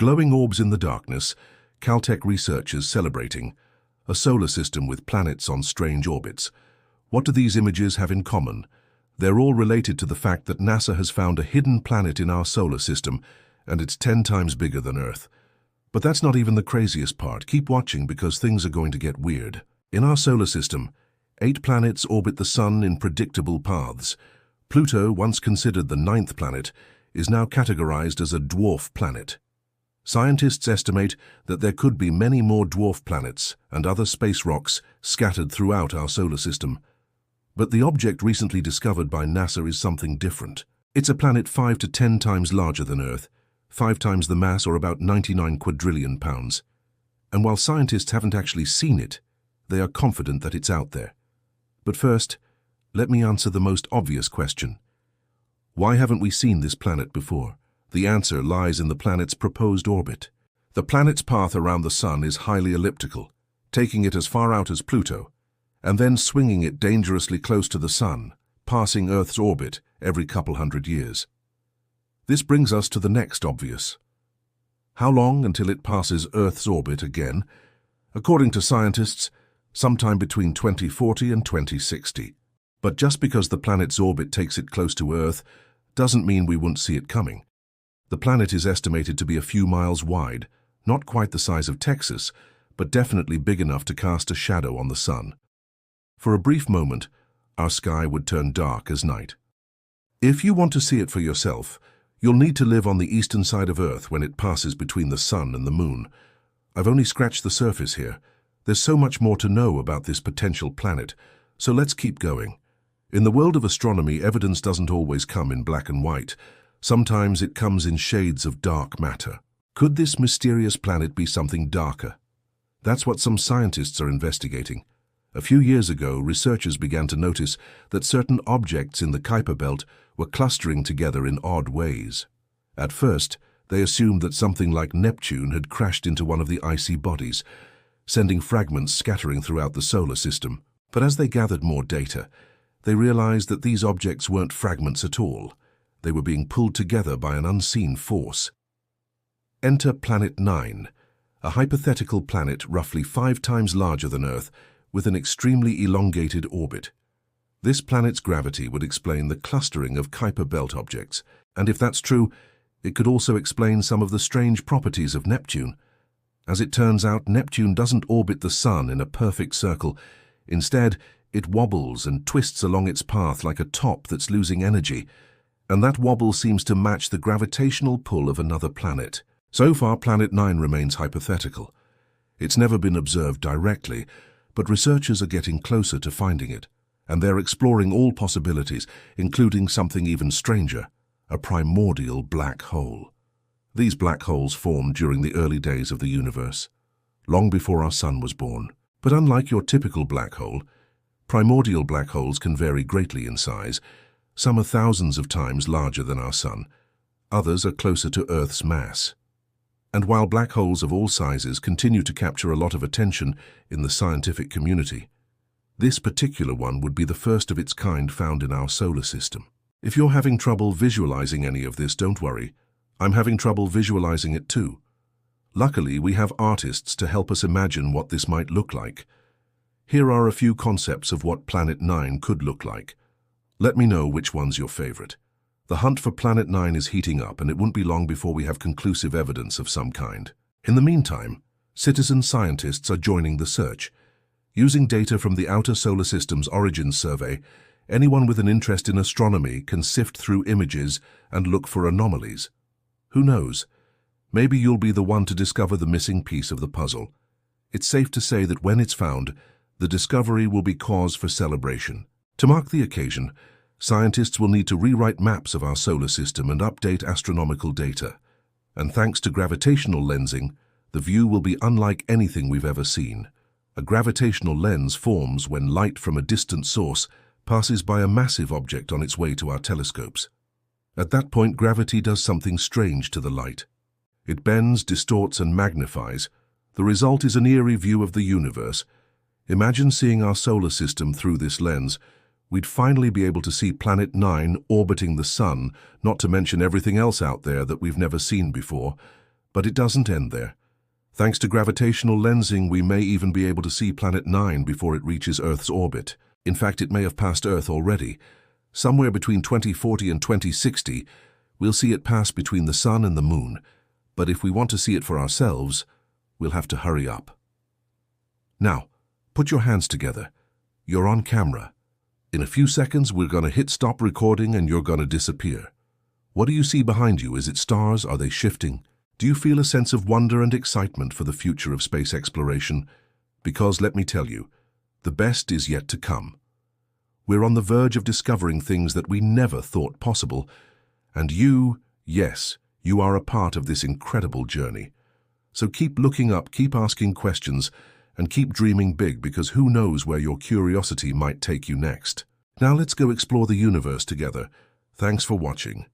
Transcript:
Glowing orbs in the darkness, Caltech researchers celebrating a solar system with planets on strange orbits. What do these images have in common? They're all related to the fact that NASA has found a hidden planet in our solar system, and it's 10 times bigger than Earth. But that's not even the craziest part. Keep watching because things are going to get weird. In our solar system, 8 planets orbit the Sun in predictable paths. Pluto, once considered the 9th planet, is now categorized as a dwarf planet. Scientists estimate that there could be many more dwarf planets and other space rocks scattered throughout our solar system. But the object recently discovered by NASA is something different. It's a planet 5 to 10 times larger than Earth, 5 times the mass, or about 99 quadrillion pounds. And while scientists haven't actually seen it, they are confident that it's out there. But first, let me answer the most obvious question. Why haven't we seen this planet before? The answer lies in the planet's proposed orbit. The planet's path around the Sun is highly elliptical, taking it as far out as Pluto, and then swinging it dangerously close to the Sun, passing Earth's orbit every couple hundred years. This brings us to the next obvious. How long until it passes Earth's orbit again? According to scientists, sometime between 2040 and 2060. But just because the planet's orbit takes it close to Earth doesn't mean we won't see it coming. The planet is estimated to be a few miles wide, not quite the size of Texas, but definitely big enough to cast a shadow on the Sun. For a brief moment, our sky would turn dark as night. If you want to see it for yourself, you'll need to live on the eastern side of Earth when it passes between the Sun and the Moon. I've only scratched the surface here. There's so much more to know about this potential planet, so let's keep going. In the world of astronomy, evidence doesn't always come in black and white. Sometimes it comes in shades of dark matter. Could this mysterious planet be something darker? That's what some scientists are investigating. A few years ago, researchers began to notice that certain objects in the Kuiper Belt were clustering together in odd ways. At first, they assumed that something like Neptune had crashed into one of the icy bodies, sending fragments scattering throughout the solar system. But as they gathered more data, they realized that these objects weren't fragments at all. They were being pulled together by an unseen force. Enter Planet 9, a hypothetical planet roughly 5 times larger than Earth, with an extremely elongated orbit. This planet's gravity would explain the clustering of Kuiper Belt objects, and if that's true, it could also explain some of the strange properties of Neptune. As it turns out, Neptune doesn't orbit the Sun in a perfect circle. Instead, it wobbles and twists along its path like a top that's losing energy, and that wobble seems to match the gravitational pull of another planet. So far, Planet 9 remains hypothetical. It's never been observed directly, but researchers are getting closer to finding it, and they're exploring all possibilities, including something even stranger, a primordial black hole. These black holes formed during the early days of the universe, long before our Sun was born. But unlike your typical black hole, primordial black holes can vary greatly in size. Some are thousands of times larger than our Sun. Others are closer to Earth's mass. And while black holes of all sizes continue to capture a lot of attention in the scientific community, this particular one would be the first of its kind found in our solar system. If you're having trouble visualizing any of this, don't worry. I'm having trouble visualizing it too. Luckily, we have artists to help us imagine what this might look like. Here are a few concepts of what Planet 9 could look like. Let me know which one's your favorite. The hunt for Planet 9 is heating up, and it won't be long before we have conclusive evidence of some kind. In the meantime, citizen scientists are joining the search. Using data from the Outer Solar System's Origins Survey, anyone with an interest in astronomy can sift through images and look for anomalies. Who knows? Maybe you'll be the one to discover the missing piece of the puzzle. It's safe to say that when it's found, the discovery will be cause for celebration. To mark the occasion, scientists will need to rewrite maps of our solar system and update astronomical data. And thanks to gravitational lensing, the view will be unlike anything we've ever seen. A gravitational lens forms when light from a distant source passes by a massive object on its way to our telescopes. At that point, gravity does something strange to the light. It bends, distorts, and magnifies. The result is an eerie view of the universe. Imagine seeing our solar system through this lens. We'd finally be able to see Planet 9 orbiting the Sun, not to mention everything else out there that we've never seen before. But it doesn't end there. Thanks to gravitational lensing, we may even be able to see Planet 9 before it reaches Earth's orbit. In fact, it may have passed Earth already. Somewhere between 2040 and 2060, we'll see it pass between the Sun and the Moon. But if we want to see it for ourselves, we'll have to hurry up. Now, put your hands together. You're on camera. In a few seconds, we're going to hit stop recording and you're going to disappear. What do you see behind you? Is it stars? Are they shifting? Do you feel a sense of wonder and excitement for the future of space exploration? Because let me tell you, the best is yet to come. We're on the verge of discovering things that we never thought possible. And you, yes, you are a part of this incredible journey. So keep looking up, keep asking questions, and keep dreaming big, because who knows where your curiosity might take you next. Now let's go explore the universe together. Thanks for watching.